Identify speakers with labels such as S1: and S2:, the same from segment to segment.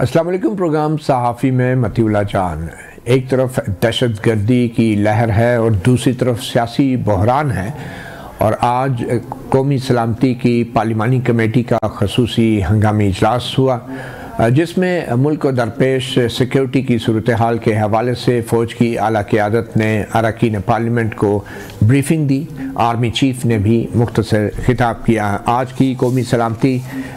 S1: अस्सलाम वालेकुम। प्रोग्राम सहाफ़ी में मतीउल्लाह जान। एक तरफ दहशत गर्दी की लहर है और दूसरी तरफ सियासी बहरान है, और आज कौमी सलामती की पार्लिमानी कमेटी का खसूसी हंगामी इजलास हुआ जिसमें मुल्क को दरपेश सिक्योरिटी की सूरत हाल के हवाले से फ़ौज की आला क़यादत ने अरकान पार्लियामेंट को ब्रीफिंग दी। आर्मी चीफ ने भी मुख्तसर खिताब किया। आज की कौमी सलामती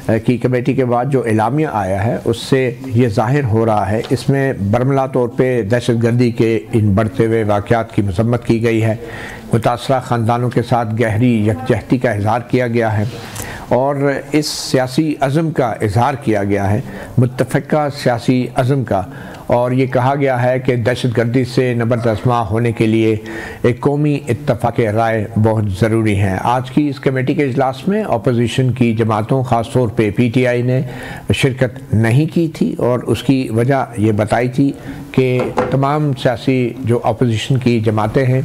S1: की कमेटी के बाद जो एलामिया आया है उससे ये ज़ाहिर हो रहा है, इसमें बरमला तौर पर दहशत गर्दी के इन बढ़ते हुए वाक़यात की मज़म्मत की गई है। मुतासरा ख़ानदानों के साथ गहरी यकजहती का इज़हार किया गया है और इस सियासी अज़म का इज़हार किया गया है, मुत्तफ़िक़ा सियासी अज़म का, और ये कहा गया है कि दहशत गर्दी से नबरदस्मा होने के लिए एक कौमी इत्तफ़ाक़ राय बहुत ज़रूरी है। आज की इस कमेटी के इजलास में अपोजिशन की जमातों ख़ास तौर पे PTI ने शिरकत नहीं की थी और उसकी वजह ये बताई थी कि तमाम सियासी जो अपोजिशन की जमातें हैं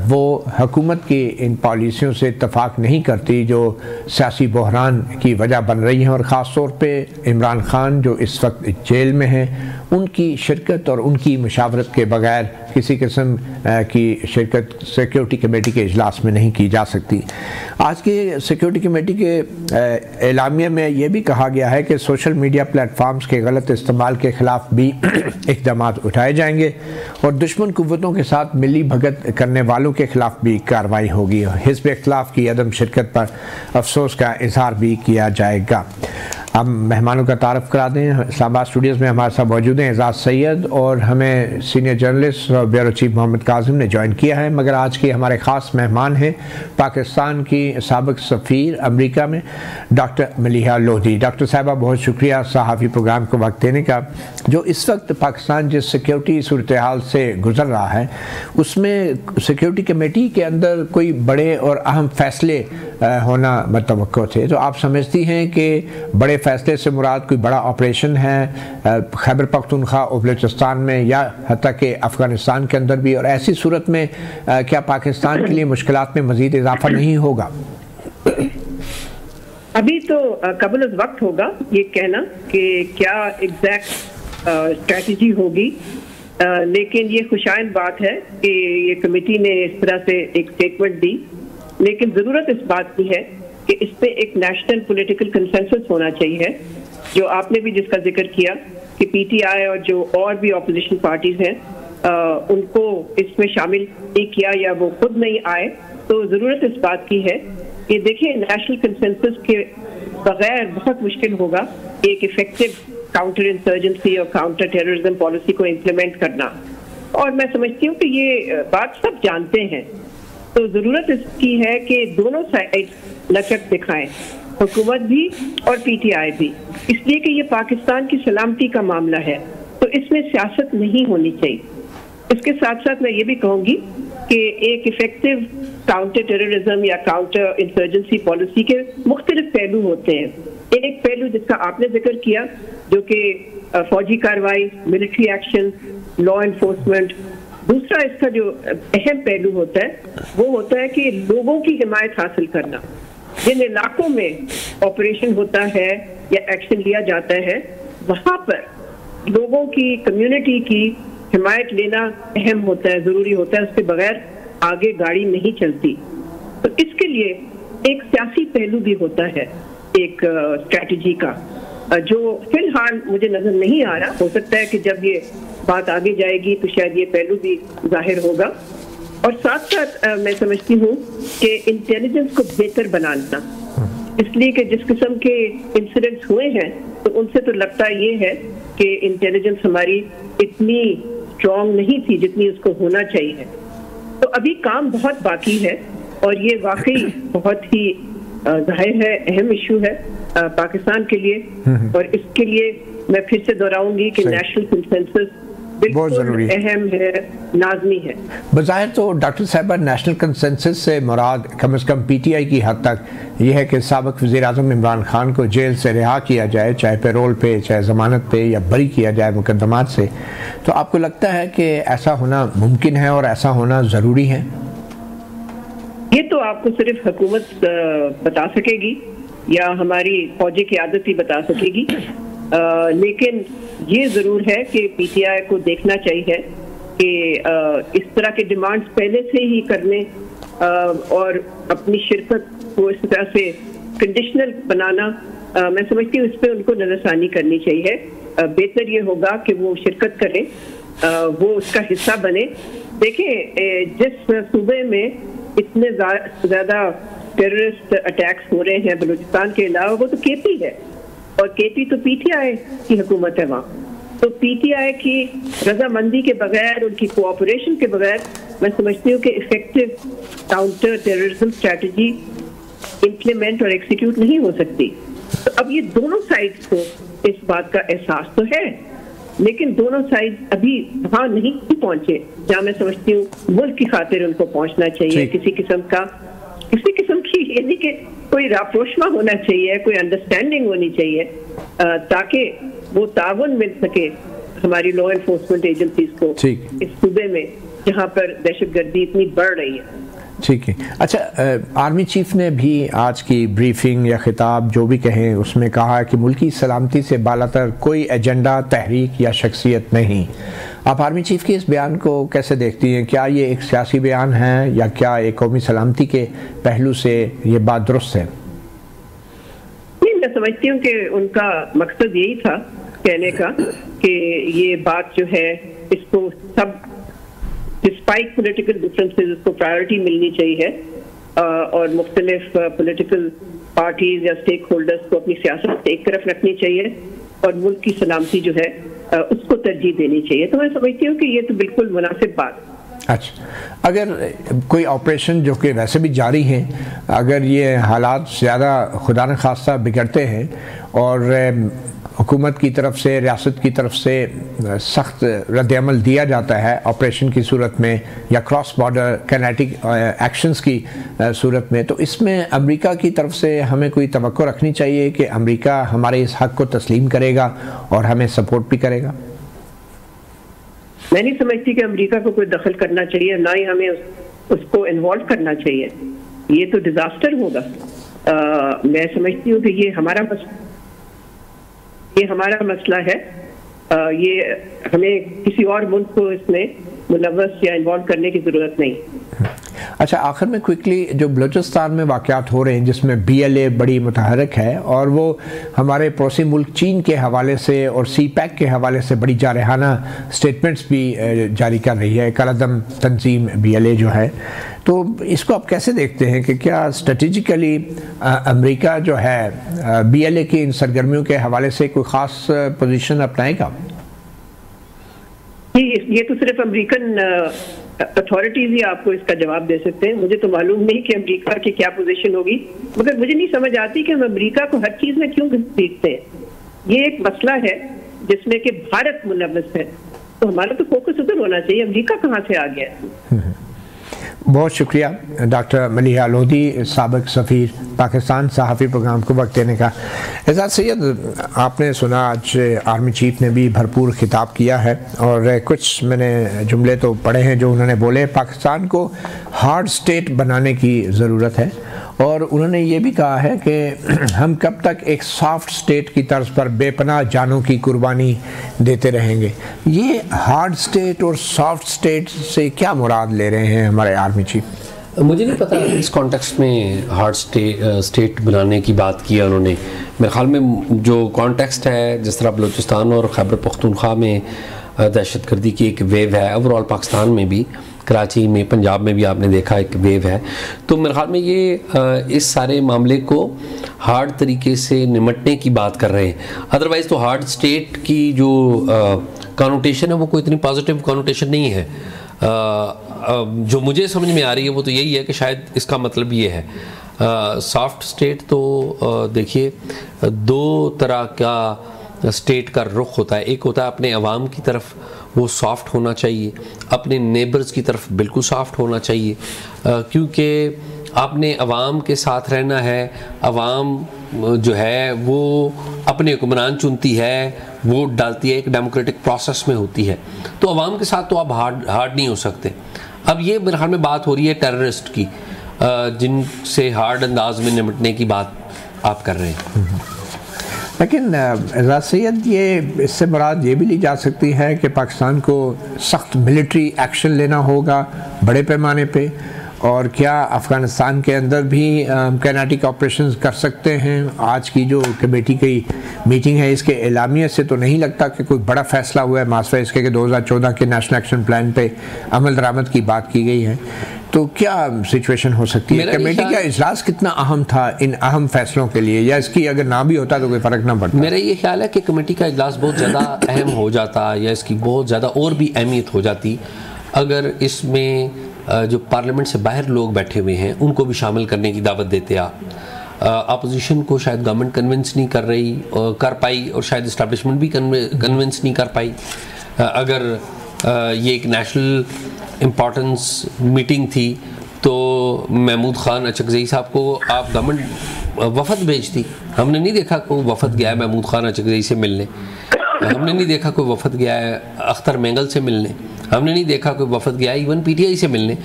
S1: वो हुकूमत की इन पॉलिसियों से इत्तफ़ाक़ नहीं करती जो सियासी बहरान की वजह बन रही हैं, और ख़ास तौर पे इमरान ख़ान जो इस वक्त जेल में हैं उनकी शिरकत और उनकी मशावरत के बगैर किसी किस्म की शिरकत सिक्योरिटी कमेटी के इजलास में नहीं की जा सकती। आज के सिक्योरिटी कमेटी के एलामिया में यह भी कहा गया है कि सोशल मीडिया प्लेटफार्म्स के गलत इस्तेमाल के ख़िलाफ़ भी इक़दाम उठाए जाएंगे और दुश्मन कुव्वतों के साथ मिली भगत करने वालों के ख़िलाफ़ भी कार्रवाई होगी। हिज़्ब इख्तिलाफ़ की अदम शिरकत पर अफसोस का इजहार भी किया जाएगा। हम मेहमानों का तारफ़ करा दें। इस्लामाबाद स्टूडियोज़ में हमारे साथ मौजूद हैं एजाज़ सैयद, और हमें सीनियर जर्नलिस्ट और ब्यूरो चीफ मोहम्मद कासिम ने ज्वाइन किया है। मगर आज के हमारे ख़ास मेहमान हैं पाकिस्तान की साबिक़ सफ़ीर अमरीका में डॉक्टर मलिहा लोधी। डॉक्टर साहिबा, बहुत शुक्रिया सहाफ़ी प्रोग्राम को वक्त देने का। जो इस वक्त पाकिस्तान जिस सिक्योरिटी सूरत हाल से गुज़र रहा है उसमें सिक्योरिटी कमेटी के अंदर कोई बड़े और अहम फ़ैसले होना मतवक्को थे, तो आप समझती हैं कि बड़े फ़ैसले से मुराद कोई बड़ा ऑपरेशन है खैबर पख्तूनख्वा और बलूचिस्तान में या हत्ता कि अफ़गानिस्तान के अंदर भी, और ऐसी सूरत में क्या पाकिस्तान के लिए मुश्किलात में मज़ीद इजाफा नहीं होगा?
S2: अभी तो कबल वक्त होगा ये कहना कि क्या एग्जैक्ट स्ट्रेटजी होगी, लेकिन ये खुशाइन बात है कि ये कमेटी ने इस तरह से एक स्टेटमेंट दी, लेकिन ज़रूरत इस बात की है कि इस पे एक नेशनल पॉलिटिकल कंसेंसस होना चाहिए, जो आपने भी जिसका जिक्र किया कि PTI और जो और भी अपोजिशन पार्टीज हैं उनको इसमें शामिल नहीं किया या वो खुद नहीं आए। तो ज़रूरत इस बात की है कि देखिए, नेशनल कंसेंसस के बगैर बहुत मुश्किल होगा एक इफेक्टिव काउंटर इंसर्जेंसी और काउंटर टेररिज्म पॉलिसी को इम्प्लीमेंट करना, और मैं समझती हूँ कि ये बात सब जानते हैं। तो ज़रूरत इसकी है कि दोनों साइड लचक दिखाएं, हुकूमत भी और PTI भी, इसलिए कि ये पाकिस्तान की सलामती का मामला है, तो इसमें सियासत नहीं होनी चाहिए। इसके साथ साथ मैं ये भी कहूँगी कि एक इफेक्टिव काउंटर टेररिज्म या काउंटर इंसर्जेंसी पॉलिसी के मुख्तलिफ पहलू होते हैं। एक पहलू जिसका आपने जिक्र किया जो कि फौजी कार्रवाई, मिलिट्री एक्शन, लॉ एनफोर्समेंट। दूसरा इसका जो अहम पहलू होता है वो होता है कि लोगों की हिमायत हासिल करना। जिन इलाकों में ऑपरेशन होता है या एक्शन लिया जाता है वहाँ पर लोगों की, कम्युनिटी की हिमायत लेना अहम होता है, ज़रूरी होता है, उसके बगैर आगे गाड़ी नहीं चलती। तो इसके लिए एक सियासी पहलू भी होता है एक स्ट्रैटेजी का, जो फिलहाल मुझे नजर नहीं आ रहा। हो सकता है कि जब ये बात आगे जाएगी तो शायद ये पहलू भी जाहिर होगा। और साथ साथ मैं समझती हूँ कि इंटेलिजेंस को बेहतर बनाना, इसलिए कि जिस किस्म के इंसिडेंट्स हुए हैं तो उनसे तो लगता ये है कि इंटेलिजेंस हमारी इतनी स्ट्रॉन्ग नहीं थी जितनी उसको होना चाहिए। तो अभी काम बहुत बाकी है और ये वाकई बहुत ही जाहिर है अहम इशू है पाकिस्तान के लिए, और इसके लिए मैं फिर से दोहराऊंगी कि नेशनल कंसेंसस बहुत जरूरी अहम है, लाजमी है।
S1: बज़ाहिर तो डॉक्टर साहिबा नेशनल कंसेंसस से मुराद कम से कम PTI की हद तक यह है कि साबिक़ वज़ीर-ए-आज़म इमरान खान को जेल से रिहा किया जाए, चाहे पैरोल पे, चाहे ज़मानत पे, या बरी किया जाए मुकदमात से। तो आपको लगता है कि ऐसा होना मुमकिन है और ऐसा होना ज़रूरी है?
S2: ये तो आपको सिर्फ हुकूमत बता सकेगी या हमारी फौजी क़यादत ही बता सकेगी, लेकिन ये ज़रूर है कि पीटीआई को देखना चाहिए कि इस तरह के डिमांड्स पहले से ही करने और अपनी शिरकत को इस तरह से कंडीशनल बनाना, मैं समझती हूँ इस पर उनको नजरसानी करनी चाहिए। बेहतर ये होगा कि वो शिरकत करें, वो उसका हिस्सा बने। देखें, जिस सूबे में इतने ज़्यादा टेररिस्ट अटैक्स हो रहे हैं बलूचिस्तान के अलावा, वो तो केपी है, और केपी तो पीटीआई की हुकूमत है वहाँ। तो पीटीआई की रजामंदी के बगैर, उनकी कोऑपरेशन के बगैर, मैं समझती हूँ कि effective counter terrorism strategy implement और एग्जीक्यूट नहीं हो सकती। तो अब ये दोनों साइड्स को इस बात का एहसास तो है, लेकिन दोनों साइड अभी वहाँ नहीं पहुंचे जहाँ मैं समझती हूँ मुल्क की खातिर उनको पहुंचना चाहिए। किसी किस्म की यानी कि कोई रापोशमा होना चाहिए, कोई अंडरस्टैंडिंग होनी चाहिए, ताकि वो ताउन मिल सके हमारी लॉ एनफोर्समेंट एजेंसीज को इस सूबे में जहाँ पर दहशतगर्दी इतनी बढ़ रही है।
S1: ठीक है। अच्छा, आर्मी चीफ ने भी आज की ब्रीफिंग या खिताब जो भी कहें उसमें कहा कि मुल्की सलामती से बालातर कोई एजेंडा, तहरीक या शख्सियत नहीं। आप आर्मी चीफ के इस बयान को कैसे देखती हैं? क्या ये एक सियासी बयान है या क्या एक कौमी सलामती के पहलू से ये बात दुरुस्त है?
S2: नहीं, मैं समझती हूँ कि उनका मकसद यही था कहने का कि ये बात जो है इसको सब डिस्पाइट पॉलिटिकल डिफरेंसेस इसको प्रायोरिटी मिलनी चाहिए, और मुख्तलिफ पॉलिटिकल पार्टीज या स्टेक होल्डर्स को अपनी सियासत एक तरफ रखनी चाहिए और मुल्क की सलामती जो है उसको तरजीह देनी चाहिए। तो मैं समझती हूँ कि ये तो बिल्कुल मुनासिब बात।
S1: अच्छा, अगर कोई ऑपरेशन जो कि वैसे भी जारी हैं, अगर ये हालात ज़्यादा खुदा न खास्ता बिगड़ते हैं और हुकूमत की तरफ से, रियासत की तरफ से सख्त रद्द-ए-अमल दिया जाता है ऑपरेशन की सूरत में या क्रॉस बॉर्डर काइनेटिक एक्शंस की सूरत में, तो इसमें अमेरिका की तरफ से हमें कोई तवक्को रखनी चाहिए कि अमेरिका हमारे इस हक़ को तस्लीम करेगा और हमें सपोर्ट भी करेगा?
S2: मैं नहीं समझती कि अमेरिका को कोई दखल करना चाहिए, ना ही हमें उसको इन्वॉल्व करना चाहिए। ये तो डिजास्टर होगा। मैं समझती हूँ कि ये हमारा मसला है। ये हमें किसी और मुल्क को इसमें मुलव्वस या इन्वॉल्व करने की ज़रूरत नहीं।
S1: अच्छा, आखिर में क्विकली, जो बलूचिस्तान में वाक़यात हो रहे हैं जिसमें BLA बड़ी मुतहरक है और वो हमारे पड़ोसी मुल्क चीन के हवाले से और CPEC के हवाले से बड़ी जारहाना स्टेटमेंट्स भी जारी कर रही है, कलअदम तंजीम BLA जो है, तो इसको आप कैसे देखते हैं कि क्या स्ट्रेटेजिकली अमेरिका जो है BLA की इन सरगर्मियों के हवाले से कोई ख़ास पोजीशन अपनाएगा?
S2: ये तो सिर्फ अमेरिकन अथॉरिटीज ही आपको इसका जवाब दे सकते हैं। मुझे तो मालूम नहीं कि अमेरिका की क्या पोजीशन होगी, मगर मुझे नहीं समझ आती कि हम अमेरिका को हर चीज में क्यों देखते हैं। ये एक मसला है जिसमें कि भारत मुलव्वस है, तो हमारा तो फोकस उधर होना चाहिए। अमेरिका कहाँ से आ गया?
S1: बहुत शुक्रिया डॉक्टर मलिहा लोधी, साबिक सफ़ीर पाकिस्तान, सहाफ़ी प्रोग्राम को वक्त देने का। एजाज सैयद, आपने सुना आज आर्मी चीफ ने भी भरपूर खिताब किया है और कुछ मैंने जुमले तो पढ़े हैं जो उन्होंने बोले। पाकिस्तान को हार्ड स्टेट बनाने की ज़रूरत है और उन्होंने ये भी कहा है कि हम कब तक एक सॉफ्ट स्टेट की तर्ज पर बेपनाह जानों की कुर्बानी देते रहेंगे। ये हार्ड स्टेट और सॉफ्ट स्टेट से क्या मुराद ले रहे हैं हमारे आर्मी चीफ?
S3: मुझे नहीं पता इस कॉन्टेक्स्ट में हार्ड स्टेट बनाने की बात की है उन्होंने। मेरे ख्याल में जो कॉन्टेक्स्ट है, जिस तरह बलूचिस्तान और खैबर पख्तूनख्वा में दहशतगर्दी की एक वेव है, ओवरऑल पाकिस्तान में भी, कराची में, पंजाब में भी आपने देखा एक वेव है, तो मेरे ख्याल में ये इस सारे मामले को हार्ड तरीके से निमटने की बात कर रहे हैं। अदरवाइज़ तो हार्ड स्टेट की जो कॉनोटेशन है वो कोई इतनी पॉजिटिव कॉनोटेशन नहीं है। जो मुझे समझ में आ रही है वो तो यही है कि शायद इसका मतलब ये है। सॉफ्ट स्टेट तो देखिए, दो तरह का स्टेट का रुख होता है। एक होता है अपने अवाम की तरफ वो सॉफ्ट होना चाहिए, अपने नेबर्स की तरफ बिल्कुल सॉफ्ट होना चाहिए, क्योंकि आपने अवाम के साथ रहना है। अवाम जो है वो अपने हुक्मरान चुनती है, वोट डालती है, एक डेमोक्रेटिक प्रोसेस में होती है, तो अवाम के साथ तो आप हार्ड नहीं हो सकते। अब ये मेरे ख्याल में बात हो रही है टेररिस्ट की, जिनसे हार्ड अंदाज में निपटने की बात आप कर रहे हैं।
S1: लेकिन एजाज सैयद, ये इससे मुराद ये भी ली जा सकती है कि पाकिस्तान को सख्त मिलिट्री एक्शन लेना होगा बड़े पैमाने पे, और क्या अफ़गानिस्तान के अंदर भी काइनेटिक ऑपरेशंस कर सकते हैं? आज की जो कमेटी की मीटिंग है, इसके एलामिया से तो नहीं लगता कि कोई बड़ा फैसला हुआ है, मासवा इसके कि 2014 के नेशनल एक्शन प्लान पे अमल दरामद की बात की गई है। तो क्या सिचुएशन हो सकती है? कमेटी का इजलास कितना अहम था इन अहम फैसलों के लिए, या इसकी अगर ना भी होता तो कोई फ़र्क ना पड़ता?
S3: मेरा ये ख्याल है कि कमेटी का इजलास बहुत ज़्यादा अहम हो जाता, या इसकी बहुत ज़्यादा और भी अहमियत हो जाती अगर इसमें जो पार्लियामेंट से बाहर लोग बैठे हुए हैं उनको भी शामिल करने की दावत देते आप। अपोजिशन को शायद गवर्नमेंट कन्विंस नहीं कर पाई, और शायद इस्टेब्लिशमेंट भी कन्विंस नहीं कर पाई। अगर ये एक नेशनल इम्पॉर्टेंस मीटिंग थी तो महमूद खान अचकज़ई साहब को आप गवर्नमेंट वफद भेजती। हमने नहीं देखा कोई वफद गया है महमूद खान अचकज़ई से मिलने, हमने नहीं देखा कोई वफद गया है अख्तर मेंगल से मिलने, हमने नहीं देखा कोई वफद गया इवन पीटीआई से मिलने।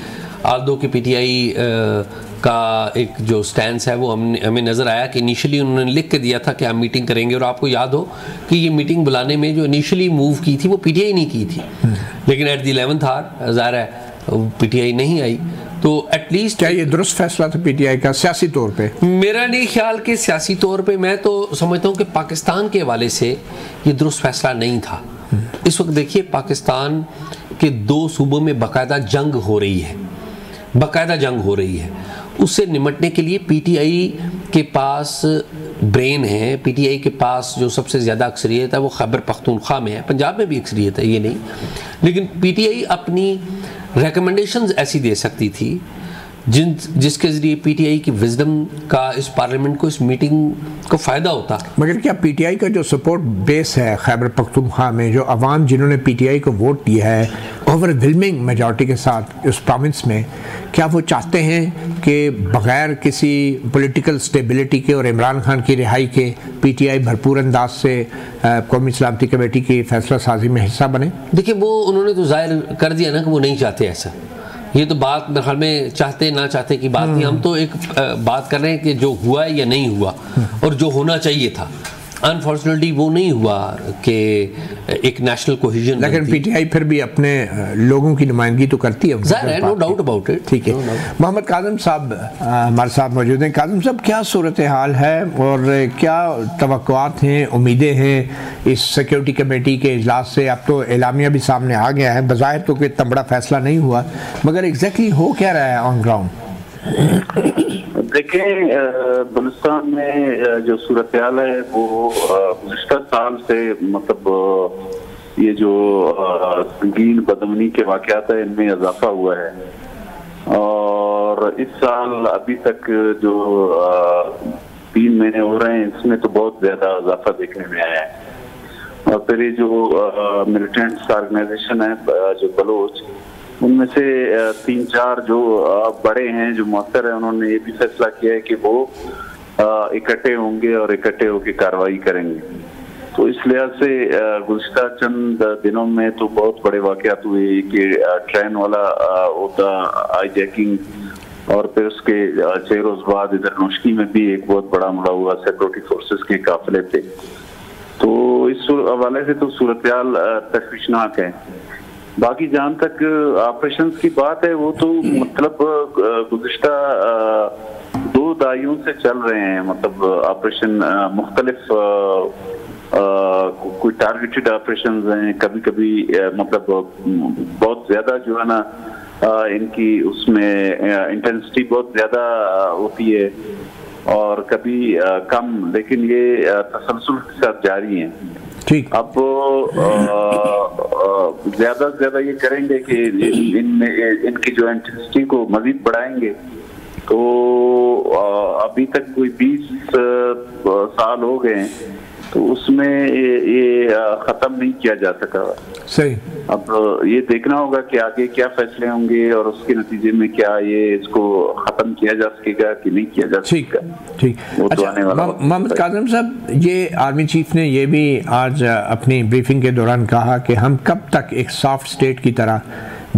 S3: आल्दो के पीटीआई का एक जो स्टैंस है वो हमें नज़र आया कि इनिशियली उन्होंने लिख के दिया था कि हम मीटिंग करेंगे, और आपको याद हो कि ये मीटिंग बुलाने में जो इनिशियली मूव की थी वो पीटीआई नहीं की थी, लेकिन एट द 11th आवर ज़ाहिर है पीटीआई नहीं आई। तो एटलीस्ट
S1: क्या ये दुरुस्त फैसला था पीटीआई का सियासी तौर पे?
S3: मेरा नहीं ख्याल कि सियासी तौर पे, मैं तो समझता हूँ कि पाकिस्तान के हवाले से ये दुरुस्त फैसला नहीं था। इस वक्त देखिए पाकिस्तान के 2 सूबों में बाकायदा जंग हो रही है, बाकायदा जंग हो रही है। उससे निमटने के लिए पीटीआई के पास ब्रेन है, पीटीआई के पास जो सबसे ज़्यादा अक्सरियत है वो खैबर पख्तूनख्वा में है, पंजाब में भी अक्सरियत है ये नहीं, लेकिन पीटीआई अपनी रिकमेंडेशंस ऐसी दे सकती थी जिसके ज़रिए पीटीआई की विजडम का इस पार्लियामेंट को, इस मीटिंग को फ़ायदा होता।
S1: मगर क्या पीटीआई का जो सपोर्ट बेस है खैबर पख्तूनख्वा में, जो अवाम जिन्होंने पीटीआई को वोट दिया है ओवरवेलमिंग मेजॉरिटी के साथ उस प्रोविंस में, क्या वो चाहते हैं कि बग़ैर किसी पॉलिटिकल स्टेबिलिटी के और इमरान खान की रिहाई के पीटीआई भरपूर अंदाज से कौमी सलामती कमेटी की फैसला साजी में हिस्सा बने?
S3: देखिए वो उन्होंने तो जाहिर कर दिया ना कि वो नहीं चाहते ऐसा। ये तो बात मेरे ख्याल में चाहते ना चाहते की बात नहीं, हम तो एक बात कर रहे हैं कि जो हुआ है या नहीं हुआ, और जो होना चाहिए था अनफॉर्चुनेटली वो नहीं हुआ कि एक नेशनल कोहेजन।
S1: लेकिन पीटीआई फिर भी अपने लोगों की नुमाइंदगी तो करती है,
S3: नो डाउट अबाउट इट।
S1: ठीक है, मोहम्मद काज़म साहब हमारे साथ मौजूद हैं। काज़म साहब, क्या सूरत हाल है और क्या तवक्कुआत हैं, उम्मीदें हैं इस सिक्योरिटी कमेटी के इजलास से? अब तो एलामिया भी सामने आ गया है, बज़ाहिर तो कोई इतना बड़ा फैसला नहीं हुआ, मगर एग्जैक्टली हो क्या रहा है ऑन ग्राउंड?
S4: देखें, बलूचिस्तान में जो सूरत हाल है वो गुज़िश्ता साल से मतलब ये जो संगीन बदअमनी के वाक़यात है इनमें इजाफा हुआ है, और इस साल अभी तक जो 3 महीने हो रहे हैं इसमें तो बहुत ज़्यादा इजाफा देखने में आया है। और फिर ये जो मिलिटेंट्स ऑर्गेनाइजेशन है जो बलोच, उनमें से 3-4 जो बड़े हैं जो मौसर है, उन्होंने ये भी फैसला किया है कि वो इकट्ठे होंगे और इकट्ठे होकर कार्रवाई करेंगे। तो इस लिहाज से गुज़िश्ता चंद दिनों में तो बहुत बड़े वाक़यात हुए कि ट्रेन वाला होता हाईजैकिंग, और फिर उसके 6 रोज़ बाद इधर नौशकी में भी एक बहुत बड़ा हमला हुआ सिक्योरिटी फोर्सेस के काफिले पे। तो इस हवाले से तो सूरत हाल तशवीशनाक है। बाकी जहाँ तक ऑपरेशंस की बात है वो तो मतलब गुज़िश्ता 2 दहाइयों से चल रहे हैं, मतलब ऑपरेशन मुख्तलिफ कोई टारगेटेड ऑपरेशंस हैं, कभी कभी मतलब बहुत ज़्यादा जो है ना इनकी उसमें इंटेंसिटी बहुत ज़्यादा होती है, और कभी कम, लेकिन ये तसलसल के साथ जारी है।
S1: ठीक,
S4: अब ज्यादा से ज्यादा ये करेंगे कि इनकी जो इंटेंसिटी को मजीद बढ़ाएंगे। तो अभी तक कोई 20 साल हो गए, तो उसमें ये खत्म नहीं किया जा सका।
S1: सही,
S4: अब ये देखना होगा कि आगे क्या फैसले होंगे और उसके नतीजे में क्या ये इसको खत्म किया जा सकेगा कि नहीं किया जा सकेगा।
S1: ठीक, अच्छा मोहम्मद काज़म साहब, ये आर्मी चीफ ने ये भी आज अपनी ब्रीफिंग के दौरान कहा कि हम कब तक एक सॉफ्ट स्टेट की तरह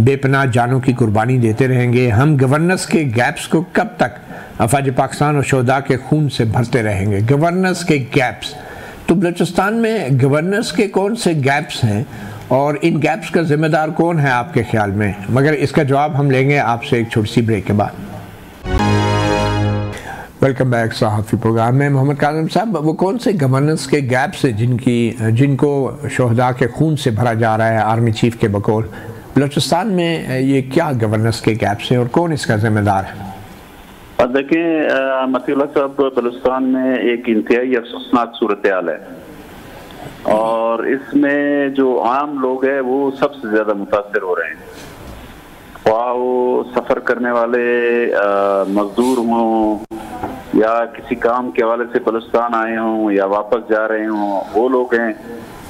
S1: बेपनाह जानों की कुर्बानी देते रहेंगे, हम गवर्नेंस के गैप्स को कब तक अफवाज पाकिस्तान और शोहदा के खून से भरते रहेंगे। गवर्नेंस के गैप्स तो बलूचिस्तान में गवर्नेंस के कौन से गैप्स हैं और इन गैप्स का जिम्मेदार कौन है आपके ख्याल में? मगर इसका जवाब हम लेंगे आपसे एक छोटी सी ब्रेक के बाद। वेलकम बैक सहाफ़ी प्रोग्राम में। मोहम्मद काज़िम साहब, वो कौन से गवर्नेंस के गैप्स हैं जिनको शोहदा के खून से भरा जा रहा है आर्मी चीफ के बकौल? बलूचिस्तान में ये क्या गवर्नेंस के गैप्स हैं और कौन इसका जिम्मेदार है?
S4: देखिए मतीउल्लाह साहब, बलूचिस्तान में एक इंतहाई अफसोसनाक सूरत हाल है और इसमें जो आम लोग हैं वो सबसे ज्यादा मुतासर हो रहे हैं। वो सफर करने वाले मजदूर हों या किसी काम के हवाले से बलूचिस्तान आए हों या वापस जा रहे हों, वो लोग हैं,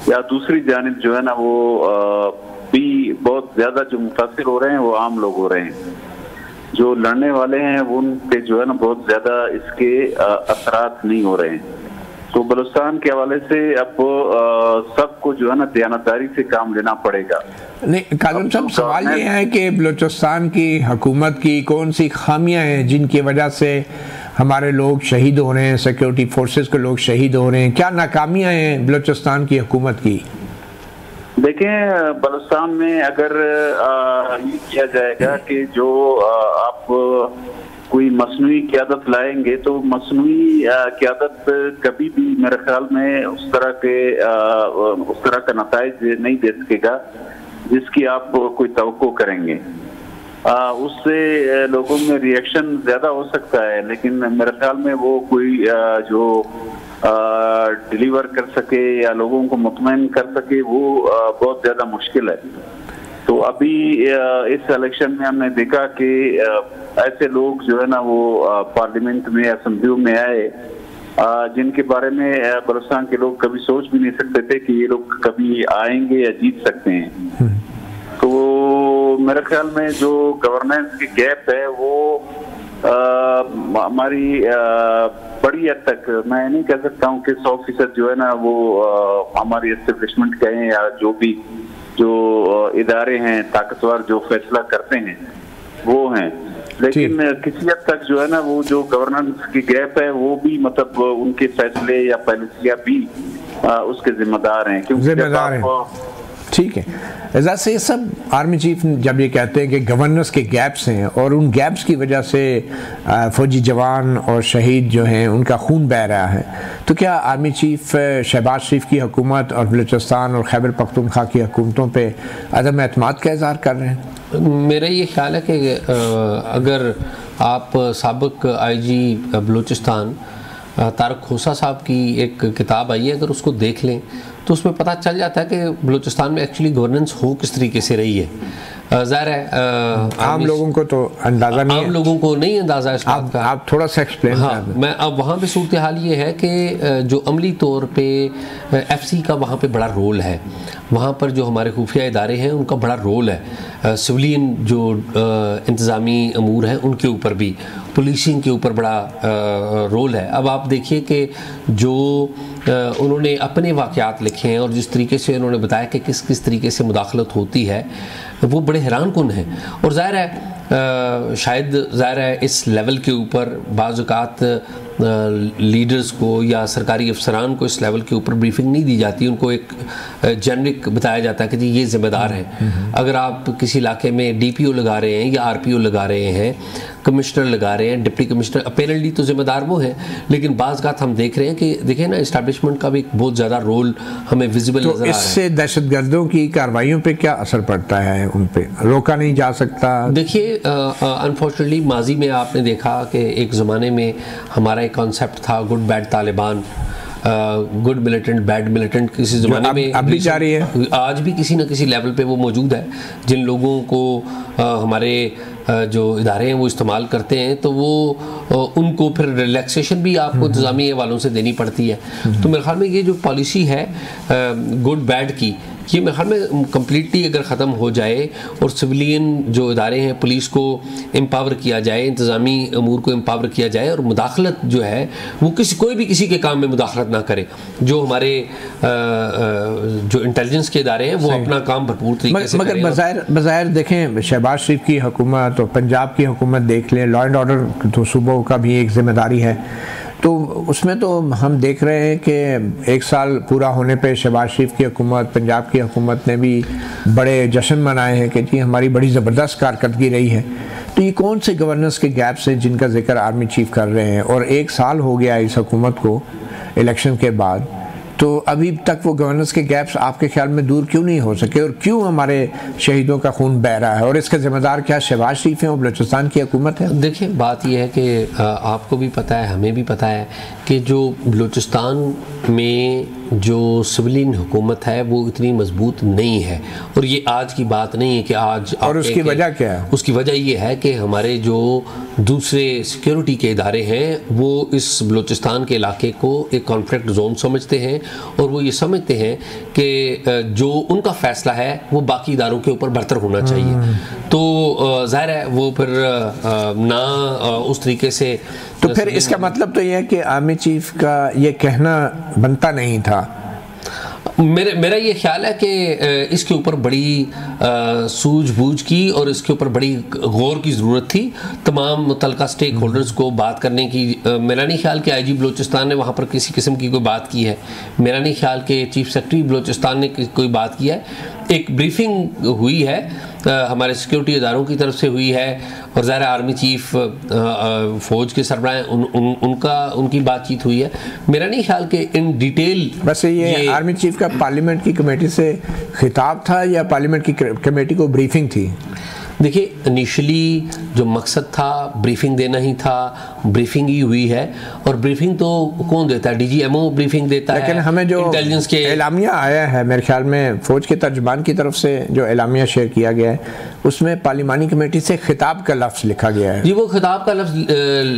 S4: या दूसरी जानिब जो है ना वो भी बहुत ज्यादा जो मुतासर हो रहे हैं वो आम लोग हो रहे हैं। जो लड़ने वाले हैं वो उनके जो है ना बहुत ज्यादा इसके असरात नहीं हो रहे हैं। तो बलूचिस्तान के हवाले से अब सबको जो है ना दयानतदारी से काम लेना पड़ेगा।
S1: नहीं काज़िम साहब, सवाल ये है कि बलूचिस्तान की हुकूमत की कौन सी खामियां हैं जिनकी वजह से हमारे लोग शहीद हो रहे हैं, सिक्योरिटी फोर्सेस के लोग शहीद हो रहे हैं? क्या नाकामियां हैं बलूचिस्तान की हुकूमत की?
S4: देखें, बलूचिस्तान में अगर ये किया जाएगा कि जो आप कोई मसनूई क़यादत लाएंगे तो मसनूई क़यादत कभी भी मेरे ख्याल में उस तरह का नताइज नहीं दे सकेगा जिसकी आप कोई तवक्को करेंगे। उससे लोगों में रिएक्शन ज्यादा हो सकता है, लेकिन मेरे ख्याल में वो कोई जो डिलीवर कर सके या लोगों को मुतमईन कर सके वो बहुत ज्यादा मुश्किल है। तो अभी इस इलेक्शन में हमने देखा कि ऐसे लोग जो है ना वो पार्लियामेंट में, असेंबलियों में आए जिनके बारे में बलूचिस्तान के लोग कभी सोच भी नहीं सकते थे कि ये लोग कभी आएंगे या जीत सकते हैं। तो मेरे ख्याल में जो गवर्नेंस की गैप है वो हमारी बड़ी हद तक, मैं नहीं कह सकता हूँ कि 100% जो है ना वो हमारी एस्टेब्लिशमेंट कहें या जो भी जो इदारे हैं ताकतवर जो फैसला करते हैं वो हैं, लेकिन किसी हद तक जो है ना वो जो गवर्नेंस की गैप है वो भी मतलब उनके फैसले या पॉलिसियां भी उसके जिम्मेदार हैं, क्योंकि
S1: ठीक है। एजाज से सब आर्मी चीफ जब ये कहते हैं कि गवर्नेंस के गैप्स हैं और उन गैप्स की वजह से फौजी जवान और शहीद जो हैं उनका खून बह रहा है, तो क्या आर्मी चीफ शहबाज शरीफ की हुकूमत और बलूचिस्तान और खैबर पख्तूनख्वा की हुकूमतों पे अदम एतमाद का इज़हार कर रहे हैं?
S3: मेरा ये ख्याल है कि अगर आप साबिक IG बलूचिस्तान तारक खोसा साहब की एक किताब आई है, अगर उसको देख लें तो उसमें पता चल जाता है कि बलूचिस्तान में एक्चुअली गवर्नेंस हो किस तरीके से रही है। ज़ाहिर है
S1: आम लोगों को तो अंदाज़ा नहीं है,
S3: आम लोगों को नहीं अंदाज़ा इस बात का।
S1: आप थोड़ा सा एक्सप्लेन
S3: हाँ, मैं अब वहाँ पे सूरत हाल ये है कि जो अमली तौर पे FC का वहाँ पे बड़ा रोल है, वहाँ पर जो हमारे खुफिया इदारे हैं उनका बड़ा रोल है, सिविलियन जो इंतज़ामी अमूर हैं उनके ऊपर भी, पुलिसिंग के ऊपर बड़ा रोल है। अब आप देखिए कि जो उन्होंने अपने वाक़यात लिखे हैं और जिस तरीके से उन्होंने बताया कि किस किस तरीके से मुदाखलत होती है वो बड़े हैरान कुन है। और ज़ाहिर है शायद ज़ाहिर है इस लेवल के ऊपर बाज़ औक़ात लीडर्स को या सरकारी अफसरान को इस लेवल के ऊपर ब्रीफिंग नहीं दी जाती, उनको एक जेनरिक बताया जाता है कि जी ये ज़िम्मेदार हैं। अगर आप किसी इलाके में DPO लगा रहे हैं या RPO लगा रहे हैं, कमिश्नर लगा रहे हैं, डिप्टी कमिश्नर, अपेरेंटली तो ज़िम्मेदार वो हैं, लेकिन बाज़ बात हम देख रहे हैं कि देखिए ना इस्टेब्लिशमेंट का भी बहुत ज़्यादा रोल हमें विजिबल नज़र आ रहा है।
S1: इससे दहशतगर्दों की कार्रवाइयों पे क्या असर पड़ता है? उन पे रोका नहीं जा सकता? देखिए
S3: अनफॉर्चुनेटली माजी में आपने देखा कि एक ज़माने में हमारा एक कॉन्सेप्ट था good bad Taliban, good militant bad militant, किसी ज़माने में
S1: अब भी जारी है,
S3: आज भी किसी न किसी लेवल पे वो मौजूद है। जिन लोगों को हमारे जो इदारे हैं वो इस्तेमाल करते हैं तो वो उनको फिर रिलैक्सेशन भी आपको इंतज़ामी वालों से देनी पड़ती है। तो मेरे ख्याल में ये जो पॉलिसी है गुड बैड की, ये मेरे ख्याल में कम्प्लीटली अगर ख़त्म हो जाए और सिविलियन जो इदारे हैं, पुलिस को एम्पावर किया जाए, इंतज़ामी अमूर को एम्पावर किया जाए और मुदाखलत जो है वो कोई भी किसी के काम में मुदाखलत ना करे। जो हमारे जो इंटेलिजेंस के इदारे हैं वो अपना काम भरपूर तरीके से करें।
S1: मगर बज़ाहिर देखें शहबाज शरीफ की हुकूमत और पंजाब की हुकूमत देख लें, लॉ एंड ऑर्डर तो सूबों का भी एक जिम्मेदारी है, तो उसमें तो हम देख रहे हैं कि 1 साल पूरा होने पे शहबाज शरीफ की हुकूमत, पंजाब की हुकूमत ने भी बड़े जश्न मनाए हैं कि जी हमारी बड़ी ज़बरदस्त कारकर्दगी रही है। तो ये कौन से गवर्नेंस के गैप्स हैं जिनका जिक्र आर्मी चीफ कर रहे हैं? और 1 साल हो गया इस हुकूमत को इलेक्शन के बाद, तो अभी तक वो गवर्नेंस के गैप्स आपके ख्याल में दूर क्यों नहीं हो सके, और क्यों हमारे शहीदों का खून बह रहा है? और इसका जिम्मेदार क्या शहबाज शरीफ हैं और बलूचिस्तान की हुकूमत है?
S3: देखिए, बात यह है कि आपको भी पता है, हमें भी पता है कि जो बलूचिस्तान में जो सिविलियन हुकूमत है वो इतनी मजबूत नहीं है। और ये आज की बात नहीं है कि आज,
S1: और उसकी वजह क्या है?
S3: उसकी वजह ये है कि हमारे जो दूसरे सिक्योरिटी के इदारे हैं वो इस बलूचिस्तान के इलाके को एक कॉन्फ्लिक्ट जोन समझते हैं, और वो ये समझते हैं कि जो उनका फैसला है वो बाकी इदारों के ऊपर बरतर होना चाहिए। तो ज़ाहिर है वो फिर ना उस तरीके से,
S1: तो फिर इसका मतलब तो यह है कि आर्मी चीफ का ये कहना बनता नहीं था।
S3: मेरा ये ख्याल है कि इसके ऊपर बड़ी सूझबूझ की और इसके ऊपर बड़ी गौर की ज़रूरत थी तमाम मुतल्लिका स्टेक होल्डर्स को बात करने की। मेरा नहीं ख्याल कि आईजी बलूचिस्तान ने वहाँ पर किसी किस्म की कोई बात की है। मेरा नहीं ख्याल कि चीफ सेक्रेटरी बलूचिस्तान ने कोई बात की है। एक ब्रीफिंग हुई है हमारे सिक्योरिटी इदारों की तरफ से हुई है, और ज़ाहिर आर्मी चीफ फ़ौज के सरबराह उनकी बातचीत हुई है। मेरा नहीं ख्याल कि इन डिटेल
S1: वैसे ये आर्मी चीफ का पार्लियामेंट की कमेटी से खिताब था या पार्लियामेंट की कमेटी को ब्रीफिंग थी?
S3: देखिए, इनिशियली जो मकसद था ब्रीफिंग देना ही था, ब्रीफिंग ही हुई है। और ब्रीफिंग तो कौन देता है? DGMO ब्रीफिंग देता है।
S1: लेकिन हमें जो
S3: इंटेलिजेंस के
S1: एलामिया आया है, मेरे ख्याल में फौज के तर्जमान की तरफ से जो एलामिया शेयर किया गया है उसमें पार्लिमानी कमेटी से खिताब का लफ्ज़ लिखा गया है।
S3: जी, वो खिताब का लफ्ज़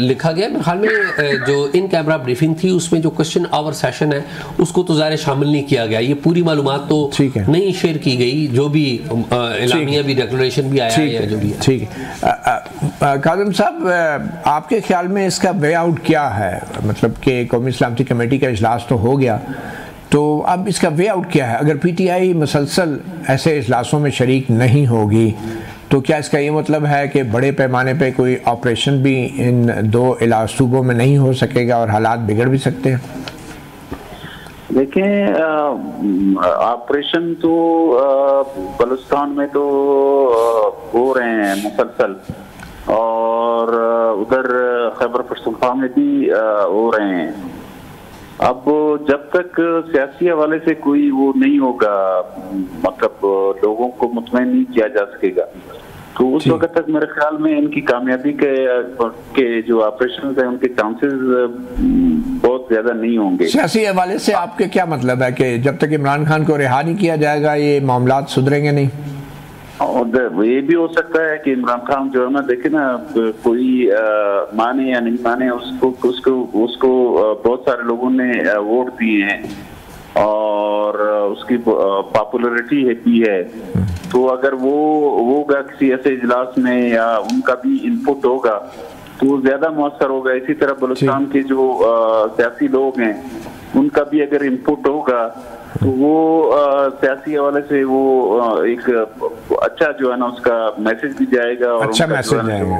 S3: लिखा गया है। मेरे ख्याल में जो इन कैमरा ब्रीफिंग थी उसमें जो क्वेश्चन आवर सेशन है उसको तो ज़ाहिर शामिल नहीं किया गया। ये पूरी मालूमात तो नहीं शेयर की गई, जो भी एलामिया भी डिक्लेरेशन भी आया है, जो भी है।
S1: ठीक है। काज़िम साहब, आपके ख्याल में इसका वे आउट क्या है? मतलब कि कौमी सलामती कमेटी का इजलास तो हो गया, तो अब इसका वे आउट क्या है? अगर PTI मुसलसल ऐसे इजलासों में शरीक नहीं होगी तो क्या इसका ये मतलब है कि बड़े पैमाने पे कोई ऑपरेशन भी इन 2 सूबों में नहीं हो सकेगा और हालात बिगड़ भी सकते हैं?
S4: देखें, ऑपरेशन तो बलूचिस्तान में तो हो रहे हैं मुसलसल, और उधर खैबर पख्तूनख्वा में भी हो रहे हैं। अब जब तक सियासी हवाले से कोई वो नहीं होगा, मतलब लोगों को मुतमईन नहीं किया जा सकेगा, तो उस वक्त तक मेरे ख्याल में इनकी कामयाबी के जो ऑपरेशन है उनके चांसेस बहुत ज्यादा नहीं होंगे।
S1: सियासी हवाले से आपके क्या मतलब है कि जब तक इमरान खान को रिहा नहीं किया जाएगा ये मामलात सुधरेंगे नहीं?
S4: और ये भी हो सकता है कि इमरान खान जो है ना, देखे ना, कोई माने या नहीं माने, उसको बहुत सारे लोगों ने वोट दिए हैं और उसकी पॉपुलैरिटी भी है। तो अगर वो होगा किसी ऐसे इजलास में या उनका भी इनपुट होगा तो ज्यादा मौसर होगा। इसी तरह बलूचिस्तान के जो सियासी लोग हैं उनका भी अगर इनपुट होगा तो वो सियासी हवाले से वो एक अच्छा जो है ना उसका मैसेज भी जाएगा, और
S1: अच्छा मैसेज जाएगा।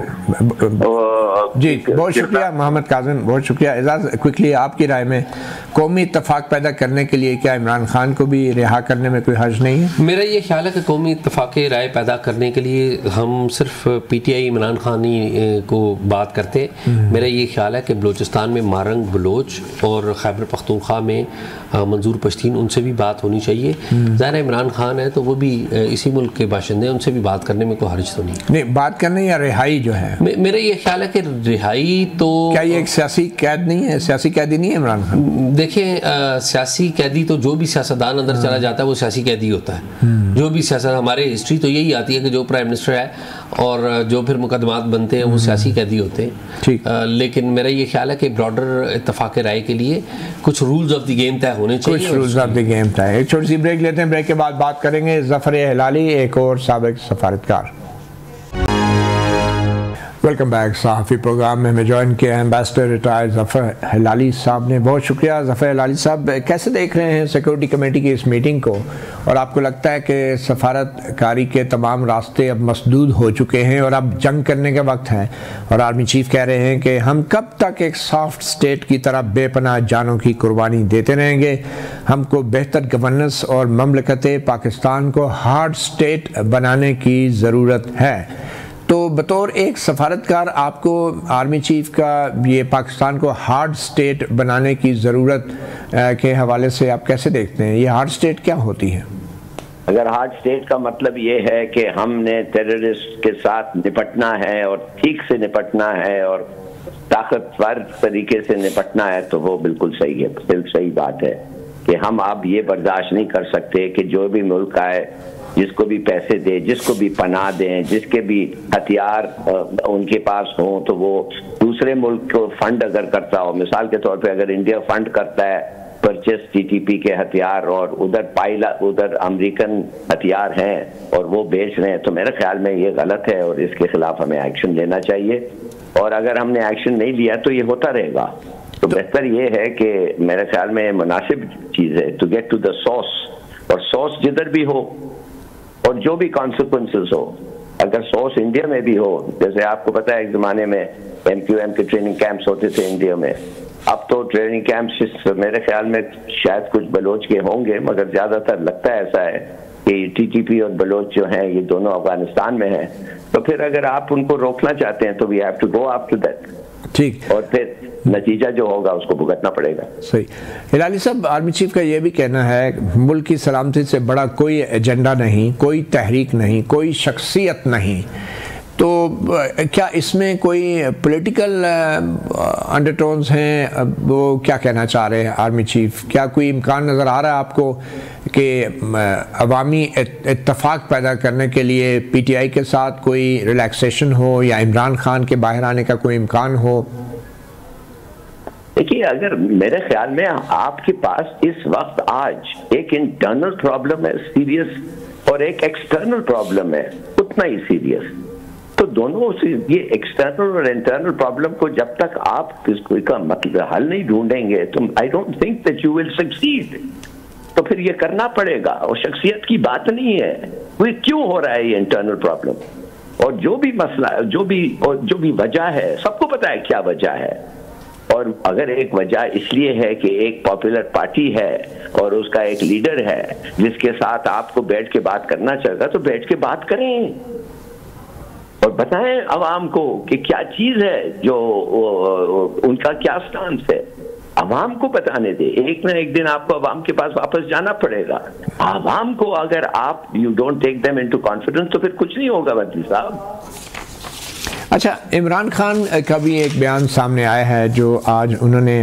S1: जी, बहुत शुक्रिया मोहम्मद काज़िम, बहुत शुक्रिया। एजाज, क्विकली आपकी राय में कौमी इत्तेफाक पैदा करने के लिए क्या इमरान खान को भी रिहा करने में कोई हर्ज नहीं है?
S3: मेरा ये ख्याल है कि कौमी इत्तेफाक राय पैदा करने के लिए हम सिर्फ PTI इमरान खान ही को बात करते। मेरा ये ख्याल है कि बलूचिस्तान में मारंग बलोच और खैबर पख्तूनख्वा में मंजूर पश्तीन, उनसे भी बात होनी चाहिए। ज़ाहिर इमरान खान है तो वो भी इसी मुल्क के बाशिंदे, उनसे भी बात करने में कोई हर्ज तो नहीं
S1: बात करने या रिहाई जो है।
S3: मेरा ये ख्याल है कि रिहाई तो,
S1: क्या ये एक सियासी कैद नहीं है, सियासी कैदी नहीं है इमरान खान?
S3: देखें, सियासी कैदी तो जो भी सियासतदान अंदर चला जाता है वो सियासी कैदी होता है। जो भी सियासत, हमारे हिस्ट्री तो यही आती है कि जो प्राइम मिनिस्टर है और जो फिर मुकदमात बनते हैं वो सियासी कैदी होते हैं। लेकिन मेरा ये ख्याल है कि ब्रॉडर इत्तेफाक राय के लिए कुछ रूल्स ऑफ द गेम तय होने चाहिए।
S1: कुछ रूल्स ऑफ द गेम तय। एक छोटी सी ब्रेक लेते हैं, ब्रेक के बाद बात करेंगे ज़फ़र हिलाली, एक और साबिक सफारतकार। Welcome back. सहाफ़ी प्रोग्राम में हमें ज्वाइन किया है एम्बेसडर रिटायर्ड ज़फ़र हिलाली साहब ने। बहुत शुक्रिया ज़फ़र हिलाली साहब। कैसे देख रहे हैं सिक्योरिटी कमेटी की इस मीटिंग को, और आपको लगता है कि सफारतकारी के तमाम रास्ते अब मसदूद हो चुके हैं और अब जंग करने का वक्त है, और आर्मी चीफ कह रहे हैं कि हम कब तक एक सॉफ्ट स्टेट की तरह बेपनाह जानों की कुर्बानी देते रहेंगे, हमको बेहतर गवर्नेंस और ममलकत पाकिस्तान को हार्ड स्टेट बनाने की ज़रूरत है। तो बतौर एक सफारतकार आपको आर्मी चीफ का ये पाकिस्तान को हार्ड स्टेट बनाने की ज़रूरत के हवाले से आप कैसे देखते हैं? ये हार्ड स्टेट क्या होती है?
S5: अगर हार्ड स्टेट का मतलब ये है कि हमने टेररिस्ट के साथ निपटना है और ठीक से निपटना है और ताकतवर तरीके से निपटना है, तो वो बिल्कुल सही है, बिल्कुल सही बात है कि हम अब ये बर्दाश्त नहीं कर सकते कि जो भी मुल्क आए, जिसको भी पैसे दे, जिसको भी पनाह दें, जिसके भी हथियार उनके पास हों, तो वो दूसरे मुल्क को फंड अगर करता हो, मिसाल के तौर पे अगर इंडिया फंड करता है परचेस टीटीपी के हथियार और उधर अमेरिकन हथियार हैं और वो बेच रहे हैं, तो मेरे ख्याल में ये गलत है और इसके खिलाफ हमें एक्शन लेना चाहिए। और अगर हमने एक्शन नहीं लिया तो ये होता रहेगा। तो बेहतर ये है कि मेरे ख्याल में मुनासिब चीज़ है to get to the source, और सोर्स जिधर भी हो और जो भी कॉन्सिक्वेंसेस हो, अगर सोर्स इंडिया में भी हो, जैसे आपको पता है एक ज़माने में MQM के ट्रेनिंग कैंप्स होते थे इंडिया में, अब तो ट्रेनिंग कैंप्स मेरे ख्याल में शायद कुछ बलोच के होंगे, मगर ज़्यादातर लगता है ऐसा है कि TTP और बलोच जो हैं ये दोनों अफगानिस्तान में हैं। तो फिर अगर आप उनको रोकना चाहते हैं तो we have to go after that, ठीक, और फिर नतीजा जो होगा उसको भुगतना पड़ेगा।
S1: सही। हिलाली साहब, आर्मी चीफ का ये भी कहना है मुल्क की सलामती से बड़ा कोई एजेंडा नहीं, कोई तहरीक नहीं, कोई शख्सियत नहीं, तो क्या इसमें कोई पॉलिटिकल अंडरटोन्स हैं? वो क्या कहना चाह रहे हैं आर्मी चीफ? क्या कोई इम्कान नज़र आ रहा है आपको कि अवामी इत्तफाक पैदा करने के लिए PTI के साथ कोई रिलैक्सेशन हो या इमरान खान के बाहर आने का कोई इम्कान हो?
S5: देखिए, अगर मेरे ख्याल में आपके पास इस वक्त आज एक इंटरनल प्रॉब्लम है सीरियस और एक एक्सटर्नल प्रॉब्लम है उतना ही सीरियस, तो दोनों से ये एक्सटर्नल और इंटरनल प्रॉब्लम को जब तक आप इसका मतलब हल नहीं ढूंढेंगे तो I don't think that you will succeed. तो फिर ये करना पड़ेगा, और शख्सियत की बात नहीं है, वो क्यों हो रहा है ये इंटरनल प्रॉब्लम, और जो भी मसला जो भी वजह है, सबको पता है क्या वजह है। और अगर एक वजह इसलिए है कि एक पॉपुलर पार्टी है और उसका एक लीडर है जिसके साथ आपको बैठ के बात करना चाहिए, तो बैठ के बात करें और बताएं अवाम को कि क्या चीज है, जो उनका क्या स्टांस है, अवाम को बताने दे। एक ना एक दिन आपको अवाम के पास वापस जाना पड़ेगा। अवाम को अगर आप you don't take them into confidence तो फिर कुछ नहीं होगा वकील साहब।
S1: अच्छा, इमरान खान का भी एक बयान सामने आया है जो आज उन्होंने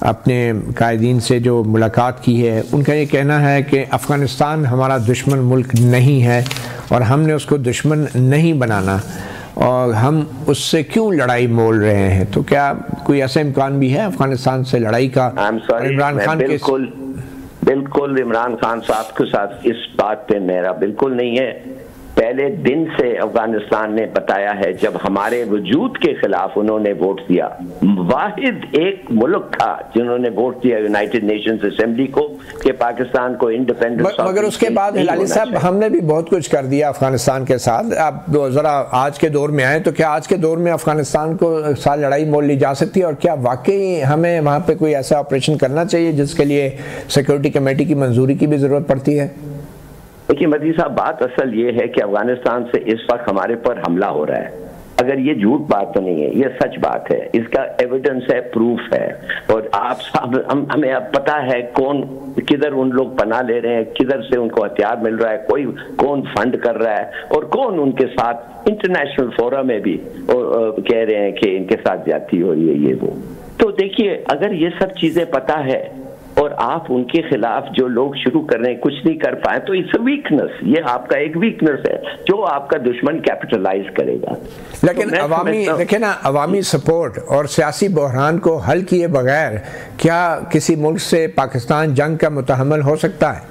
S1: अपने कायदीन से जो मुलाकात की है, उनका ये कहना है कि अफ़गानिस्तान हमारा दुश्मन मुल्क नहीं है और हमने उसको दुश्मन नहीं बनाना, और हम उससे क्यों लड़ाई मोल रहे हैं। तो क्या कोई ऐसा इम्कान भी है अफ़गानिस्तान से लड़ाई का?
S5: इमरान खान बिल्कुल इमरान खान साहब के साथ इस बात पे मेरा बिल्कुल नहीं है। पहले दिन से अफगानिस्तान ने बताया है, जब हमारे वजूद के खिलाफ उन्होंने वोट दिया, वाहिद एक मुल्क था जिन्होंने वोट दिया यूनाइटेड नेशंस असेंबली को कि पाकिस्तान को इंडिपेंडेंस।
S1: मगर उसके बाद हिलाली साहब हमने भी बहुत कुछ कर दिया अफगानिस्तान के साथ। आप जरा आज के दौर में आए, तो क्या आज के दौर में अफगानिस्तान को साथ लड़ाई मोल ली जा सकती है, और क्या वाकई हमें वहाँ पे कोई ऐसा ऑपरेशन करना चाहिए जिसके लिए सिक्योरिटी कमेटी की मंजूरी की भी जरूरत पड़ती है?
S5: देखिए मदी साहब, बात असल ये है कि अफगानिस्तान से इस वक्त हमारे पर हमला हो रहा है। अगर ये झूठ बात तो नहीं है, ये सच बात है, इसका एविडेंस है, प्रूफ है। और आप हमें अब पता है कौन किधर उन लोग पनाह ले रहे हैं, किधर से उनको हथियार मिल रहा है, कौन फंड कर रहा है, और कौन उनके साथ इंटरनेशनल फोरम में भी कह रहे हैं कि इनके साथ ज्यादती हो रही है, ये वो। तो देखिए, अगर ये सब चीजें पता है और आप उनके खिलाफ जो लोग शुरू कर रहे हैं कुछ नहीं कर पाए, तो इट्स अ वीकनेस। ये आपका एक वीकनेस है जो आपका दुश्मन कैपिटलाइज करेगा।
S1: लेकिन देखिए ना, अवामी सपोर्ट और सियासी बहरान को हल किए बगैर क्या किसी मुल्क से पाकिस्तान जंग का मुतहम्मल हो सकता है?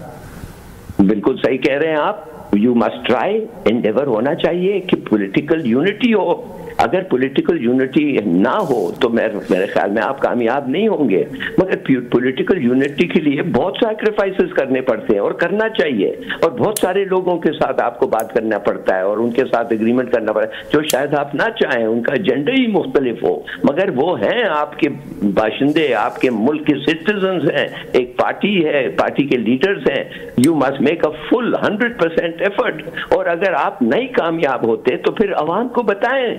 S5: बिल्कुल सही कह रहे हैं आप। यू मस्ट ट्राई, एंडेवर होना चाहिए कि पॉलिटिकल यूनिटी हो। अगर पॉलिटिकल यूनिटी ना हो तो मेरे ख्याल में आप कामयाब नहीं होंगे। मगर पॉलिटिकल यूनिटी के लिए बहुत सैक्रिफाइसेस करने पड़ते हैं और करना चाहिए, और बहुत सारे लोगों के साथ आपको बात करना पड़ता है और उनके साथ एग्रीमेंट करना पड़ता है जो शायद आप ना चाहें, उनका एजेंडा ही मुख्तलिफ हो, मगर वो हैं आपके बाशिंदे, आपके मुल्क के सिटीजन्स हैं, एक पार्टी है, पार्टी के लीडर्स हैं। You must make a full 100% effort, और अगर आप नहीं कामयाब होते तो फिर अवाम को बताएं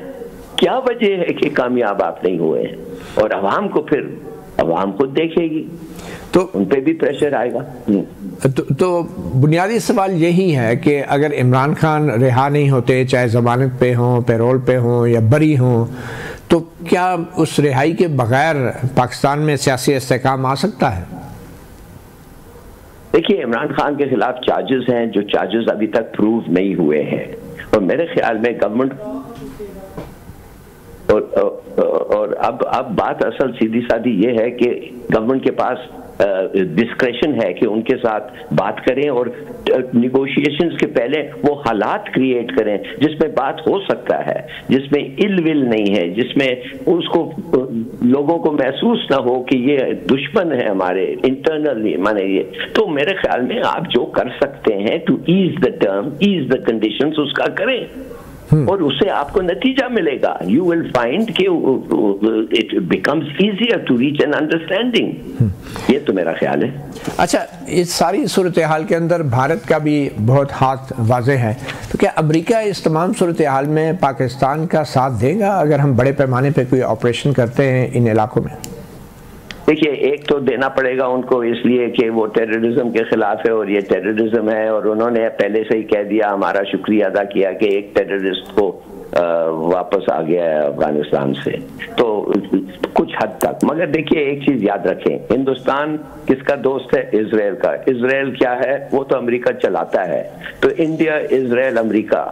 S5: क्या वजह है कि कामयाब आप नहीं हुए, और अवाम को देखेगी तो उन पे भी प्रेशर आएगा।
S1: तो बुनियादी सवाल यही है कि अगर इमरान खान रिहा नहीं होते, चाहे जमानत पे हों, पैरोल पे हों या बरी हों, तो क्या उस रिहाई के बगैर पाकिस्तान में सियासी इस्तेहकाम आ सकता है?
S5: देखिए, इमरान खान के खिलाफ चार्जेस हैं जो चार्जेस अभी तक प्रूव नहीं हुए हैं, और मेरे ख्याल में गवर्नमेंट और अब बात असल सीधी सादी ये है कि गवर्नमेंट के पास डिस्क्रेशन है कि उनके साथ बात करें और निगोशिएशंस के पहले वो हालात क्रिएट करें जिसमें बात हो सकता है, जिसमें इल विल नहीं है, जिसमें उसको लोगों को महसूस ना हो कि ये दुश्मन है हमारे इंटरनली माने ये। तो मेरे ख्याल में आप जो कर सकते हैं to ease the term, ease the conditions, उसका करें और उससे आपको नतीजा मिलेगा। यू विल फाइंड कि it becomes easier to reach an understanding. ये तो मेरा ख्याल है।
S1: अच्छा, इस सारी सूरत हाल के अंदर भारत का भी बहुत हाथ वाज़े है, तो क्या अमेरिका इस तमाम सूरत हाल में पाकिस्तान का साथ देगा अगर हम बड़े पैमाने पर कोई ऑपरेशन करते हैं इन इलाकों में?
S5: देखिए, एक तो देना पड़ेगा उनको इसलिए कि वो टेररिज्म के खिलाफ है और ये टेररिज्म है, और उन्होंने पहले से ही कह दिया, हमारा शुक्रिया अदा किया कि एक टेररिस्ट को वापस आ गया है अफगानिस्तान से, तो कुछ हद तक। मगर देखिए, एक चीज याद रखें, हिंदुस्तान किसका दोस्त है? इजराइल का। इजराइल क्या है? वो तो अमेरिका चलाता है। तो इंडिया, इजराइल, अमेरिका,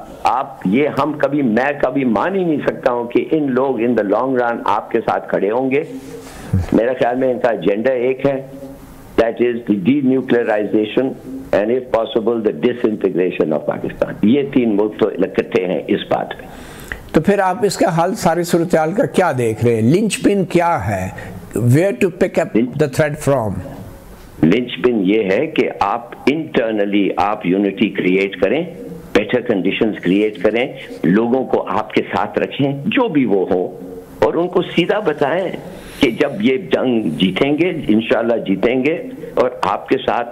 S5: मैं कभी मान ही नहीं सकता हूं कि इन लोग इन द लॉन्ग रन आपके साथ खड़े होंगे। मेरे ख्याल में इनका एजेंडा एक है, that is the denuclearisation and if possible the disintegration of Pakistan. ये तीन मुल्क तो इकट्ठे हैं इस बात पे।
S1: तो फिर आप इसका हाल, सारी सूरत हाल का क्या देख रहे हैं? लिंचपिन क्या है? Where to pick up the thread from?
S5: Linchpin ये है कि आप इंटरनली आप यूनिटी क्रिएट करें, बेटर कंडीशंस क्रिएट करें, लोगों को आपके साथ रखें जो भी वो हो, और उनको सीधा बताएं कि जब ये जंग जीतेंगे, इंशाल्लाह जीतेंगे, और आपके साथ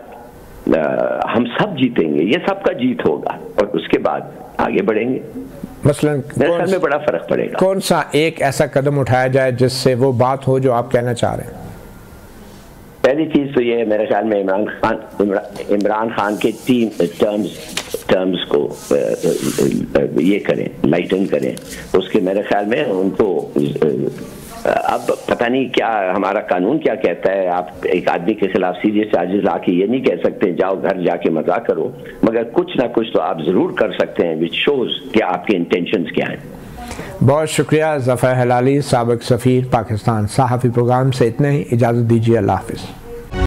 S5: हम सब जीतेंगे, ये सबका जीत होगा, और उसके बाद आगे बढ़ेंगे।
S1: मसलन
S5: मेरे ख्याल में बड़ा फर्क पड़ेगा।
S1: कौन सा एक ऐसा कदम उठाया जाए जिससे वो बात हो जो आप कहना चाह रहे हैं?
S5: पहली चीज तो ये है, मेरे ख्याल में इमरान खान के 3 टर्म्स को ये करें, लाइटन करें। उसके मेरे ख्याल में उनको अब पता नहीं क्या हमारा कानून क्या कहता है, आप एक आदमी के खिलाफ सीरियस चार्जेस लाके ये नहीं कह सकते जाओ घर जाके मजा करो, मगर कुछ ना कुछ तो आप जरूर कर सकते हैं विच शोज कि आपके इंटेंशंस क्या हैं।
S1: बहुत शुक्रिया ज़फ़र हिलाली, साबिक़ सफ़ीर पाकिस्तान। सहाफ़ी प्रोग्राम से इतना ही, इजाज़त दीजिए। अल्लाह हाफ़िज़।